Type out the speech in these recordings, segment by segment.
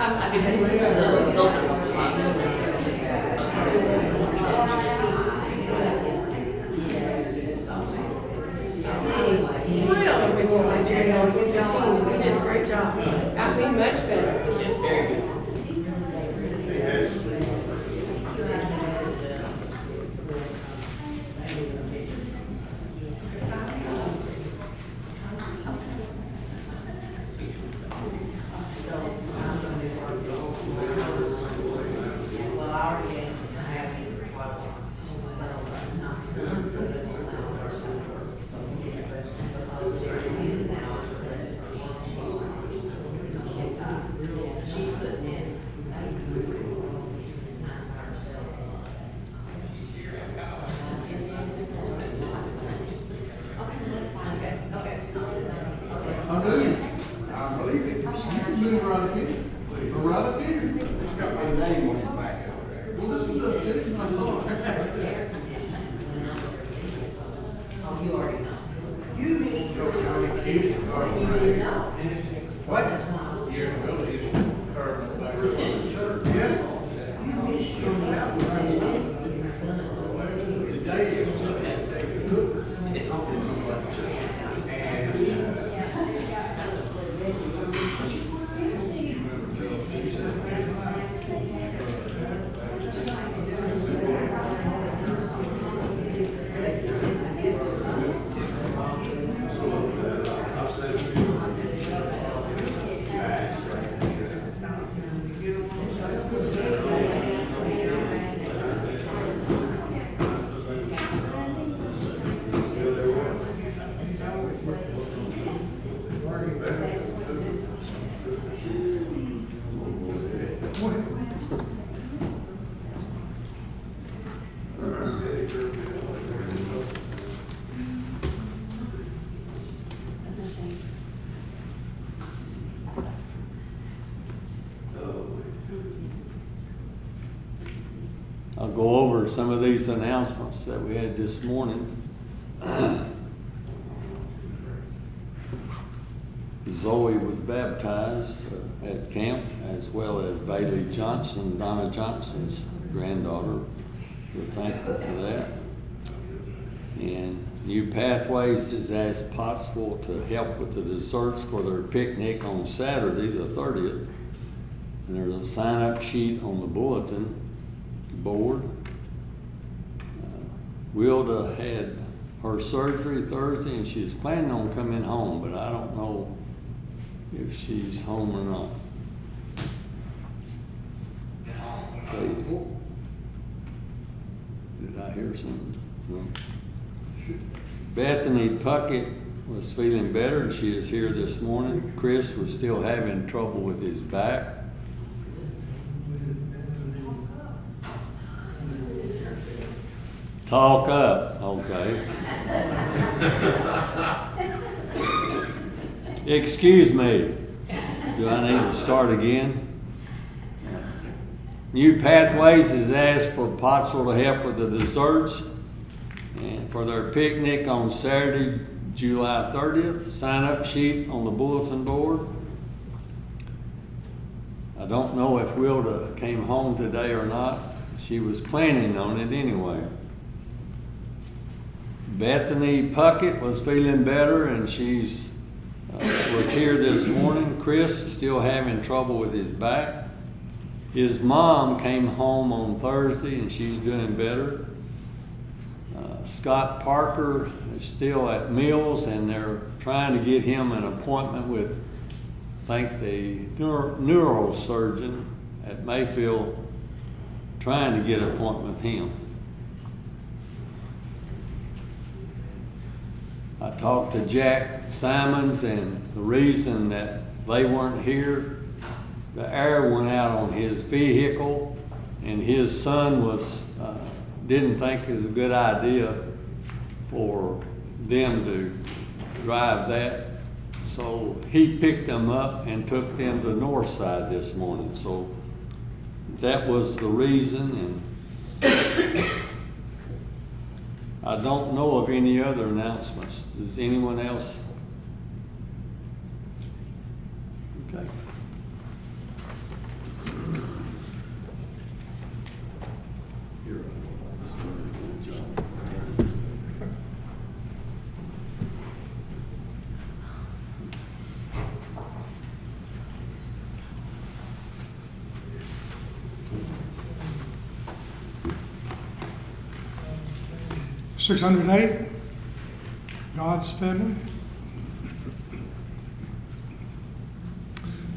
I can take When you say JL, you did a great job. Got me much better. Yes, very good. I do. I believe it. You can move right up here. Go right up here. It's got my name on his back. Well, this is the, this is my son. You already know. What? Today is I'll go over some of these announcements that we had this morning. Zoe was baptized at camp, as well as Bailey Johnson, Donna Johnson's granddaughter. We're thankful for that. And New Pathways has asked Pottsville to help with the desserts for their picnic on Saturday, the 30th. And there's a sign-up sheet on the bulletin board. Wilda had her surgery Thursday, and she's planning on coming home, but I don't know if she's home or not. Okay. Did I hear something? No. Bethany Puckett was feeling better, and she is here this morning. Chris was still having trouble with his back. Talk up, okay. Excuse me. Do I need to start again? New Pathways has asked for Pottsville to help with the desserts and for their picnic on Saturday, July 30th. Sign-up sheet on the bulletin board. I don't know if Wilda came home today or not. She was planning on it anyway. Bethany Puckett was feeling better, and she's was here this morning. Chris is still having trouble with his back. His mom came home on Thursday, and she's doing better. Scott Parker is still at Mills, and they're trying to get him an appointment with, I think, the neurosurgeon at Mayfield, trying to get an appointment with him. I talked to Jack Simons, and the reason that they weren't here, the air went out on his vehicle, and his son didn't think it was a good idea for them to drive that. So he picked them up and took them to Northside this morning. So that was the reason, and I don't know of any other announcements. Does anyone else? Okay. 608, God's family.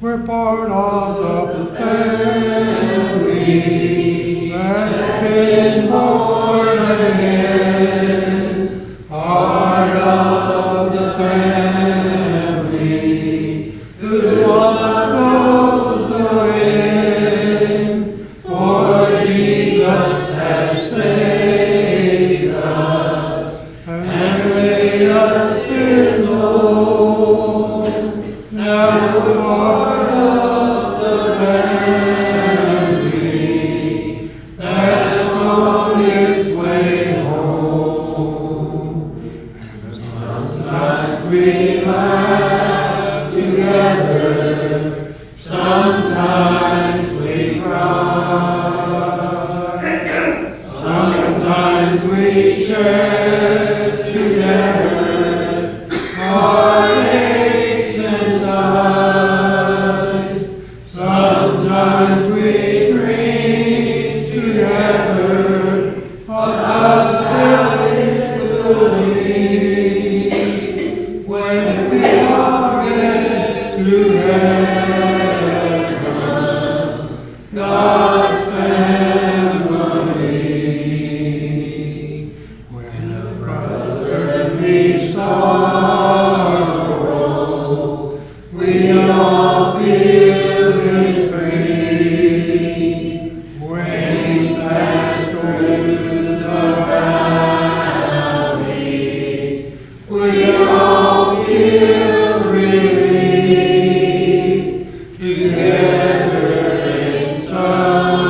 We're part of the family that's been born again, part of the family whose love knows the end, for Jesus has saved us and made us his own. Now we're part of the family that's on its way home. And sometimes we laugh together, sometimes we cry, sometimes we share together heartaches and sighs. Sometimes we drink together a cup that will be when we all get to heaven, God's family. When a brother meets sorrow, we all feel his pain. When he's passed through the valley, we all feel relief. Together in sunshine,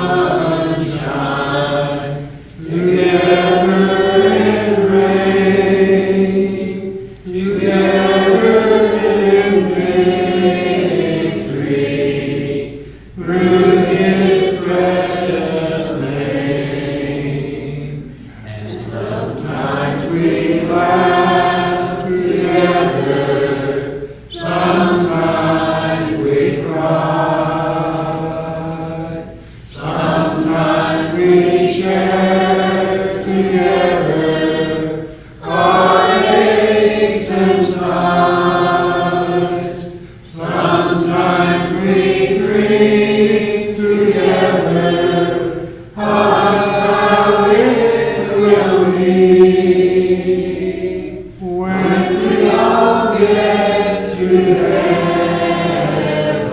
together in rain, together in victory, through his precious name. And sometimes we laugh together, sometimes we cry, sometimes we share together heartaches and sighs. Sometimes we drink together how it will be when we all get to heaven,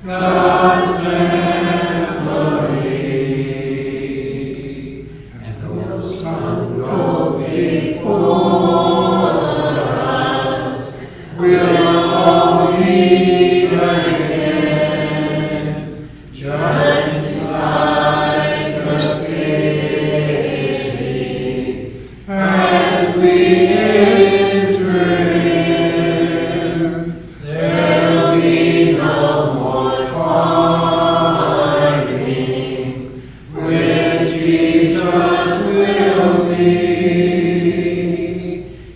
God's family. And though some go before us, we'll all meet again, just beside the city, as we enter in. There'll be no more parting, with Jesus we'll be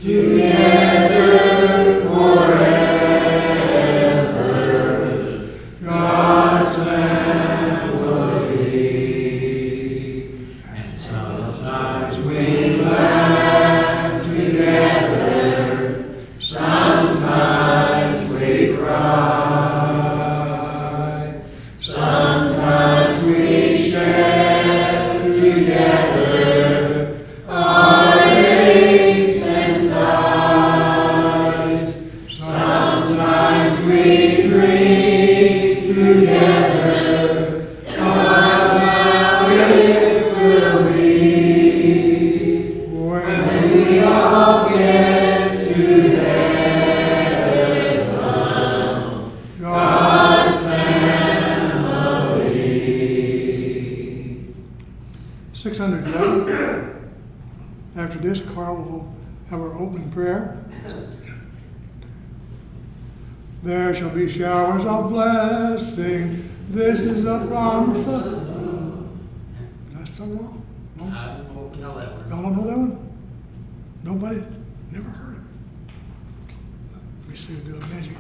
together forever, God's family. And sometimes we laugh together, sometimes we cry, sometimes we share together heartaches and sighs. Sometimes we drink together how it will be when we all get to heaven, God's family. 611. After this, Carl will have our opening prayer. There shall be showers of blessing. This is a promise of. Did I start wrong? No? I don't know if you know that one. Y'all don't know that one? Nobody? Never heard of it. Let me see if the magic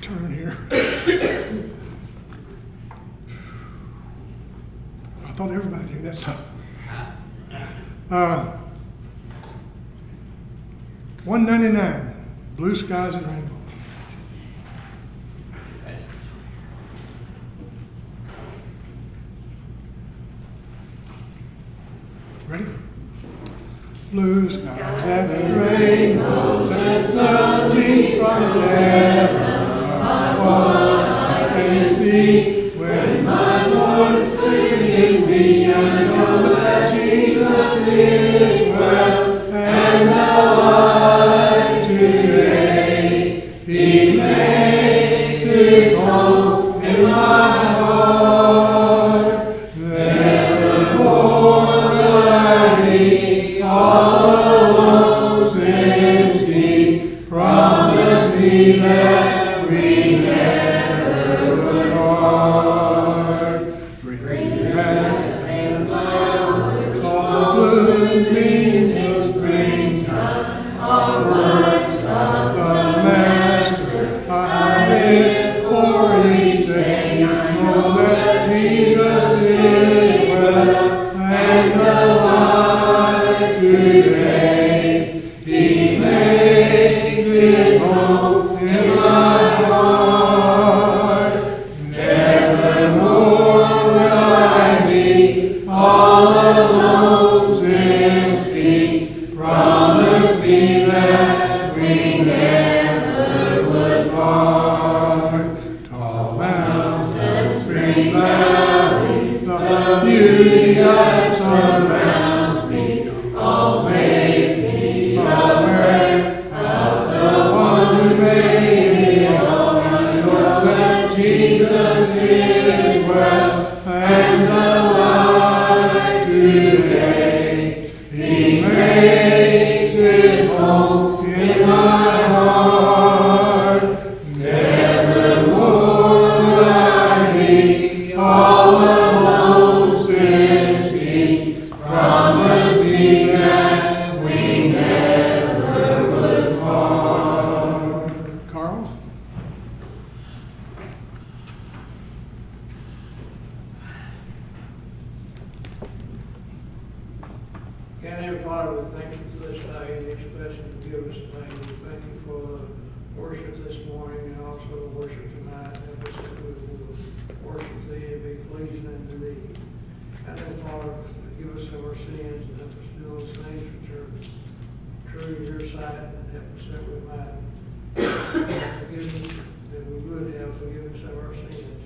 turn here. I thought everybody knew that song. $199, Blue Skies and Rainbows. Ready? Blue skies and rainbows and sunbeams from heaven are what I can see when my Lord is leading me. I know that Jesus is well and alive today. He makes his home in my heart. Nevermore will I be all alone since he promised me that we never would part. Green grass and flowers all blooming in springtime are works of the Master. I live for each day. Know that Jesus is well and alive today. He makes his home in my heart. Nevermore will I be all alone since he promised me that we never would part. Tall mountains, green valleys, the beauty that surrounds me, all make me aware of the one who made it all. I know that Jesus is well and alive today. He makes his home in my heart. Nevermore will I be all alone since he promised me that we never would part. Carl? Heavenly Father, we thank you for this day and the expression to give us today. We thank you for the worship this morning and also the worship tonight. Help us that we will worship thee and be pleasing unto thee. Heavenly Father, forgive us of our sins and help us do those things which are true in your sight, and help us that we might have forgiveness, that we would have forgiveness of our sins.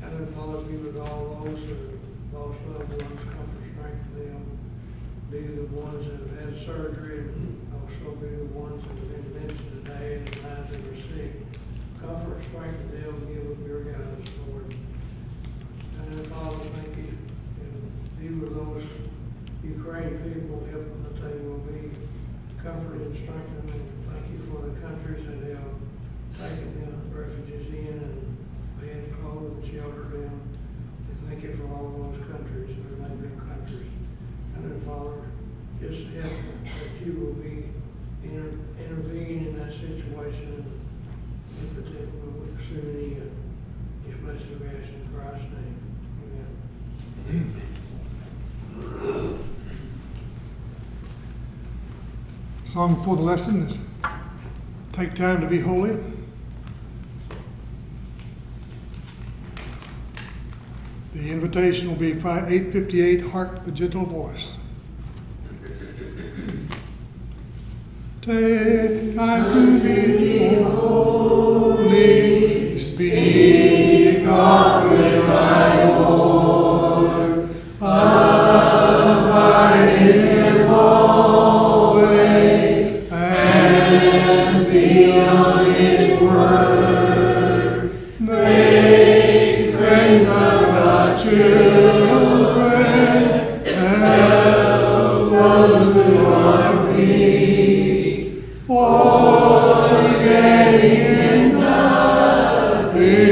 Heavenly Father, be with all those that have lost loved ones, comfort, strengthen them. Be the ones that have had surgery, and also be the ones that have been mentioned today and the ones that are sick. Comfort, strengthen them, give them your guidance, Lord. And then, Father, thank you. And be with those Ukraine people, help them that they will be comforted and strengthened. And thank you for the countries that have taken the refugees in and fed, clothed, and sheltered them. And thank you for all those countries, their neighboring countries. And then, Father, just help that you will be intervene in that situation and protect them with soon end. These blessed we ask in Christ's name. Amen. Song before the lesson is Take Time to Be Holy. The invitation will be 858, Hark the Gentle Voice. Take time to be holy, speak often thy Lord, abide in him always, and be on his word. Make friends of God's children, help those who are weak, forgetting in nothing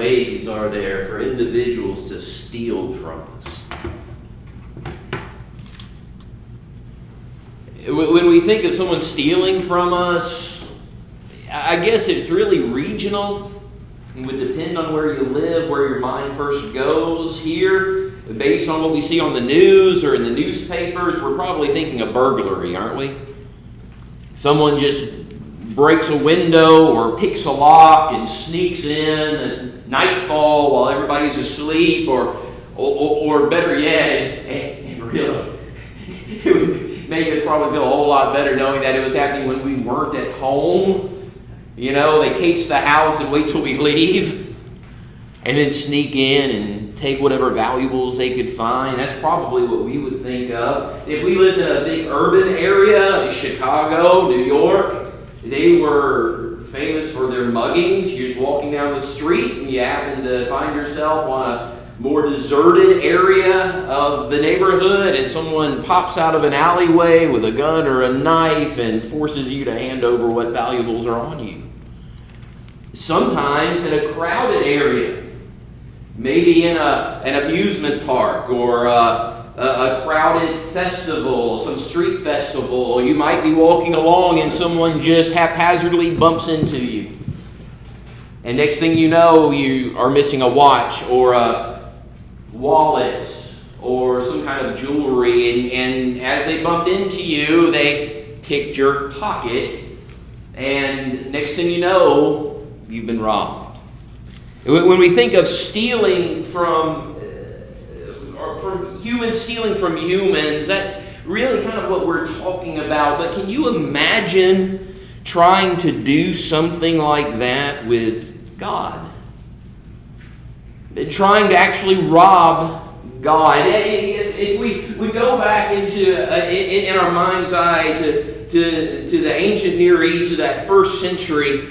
ways are there for individuals to steal from us? When we think of someone stealing from us, I guess it's really regional. It would depend on where you live, where your mind first goes. Here, based on what we see on the news or in the newspapers, we're probably thinking of burglary, aren't we? Someone just breaks a window or picks a lock and sneaks in at nightfall while everybody's asleep, or better yet, and really, it would make us probably feel a whole lot better knowing that it was happening when we weren't at home. You know, they case the house and wait till we leave, and then sneak in and take whatever valuables they could find. That's probably what we would think of. If we lived in a big urban area, like Chicago, New York, they were famous for their muggings. You're just walking down the street and you happen to find yourself on a more deserted area of the neighborhood, and someone pops out of an alleyway with a gun or a knife and forces you to hand over what valuables are on you. Sometimes in a crowded area, maybe in an amusement park or a crowded festival, some street festival, you might be walking along and someone just haphazardly bumps into you. And next thing you know, you are missing a watch or a wallet or some kind of jewelry, and as they bumped into you, they picked your pocket, and next thing you know, you've been robbed. When we think of stealing from humans stealing from humans, that's really kind of what we're talking about. But can you imagine trying to do something like that with God? Trying to actually rob God. If we go back into in our mind's eye to the ancient Near East of that first century,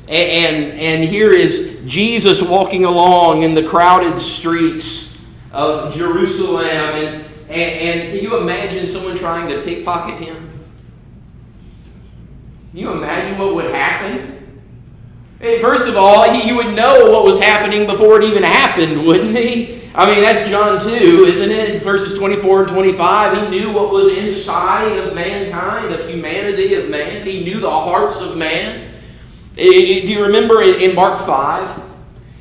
and here is Jesus walking along in the crowded streets of Jerusalem, and can you imagine someone trying to pickpocket him? Can you imagine what would happen? First of all, he would know what was happening before it even happened, wouldn't he? I mean, that's John 2, isn't it? Verses 24 and 25. He knew what was inside of mankind, of humanity, of man. He knew the hearts of man. Do you remember in Mark 5?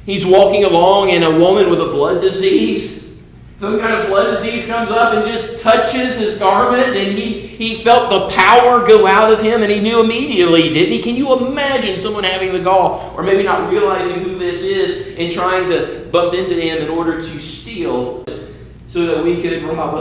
He's walking along and a woman with a blood disease, some kind of blood disease, comes up and just touches his garment, and he felt the power go out of him, and he knew immediately, didn't he? Can you imagine someone having the gall, or maybe not realizing who this is, and trying to bump into him in order to steal so that we could rob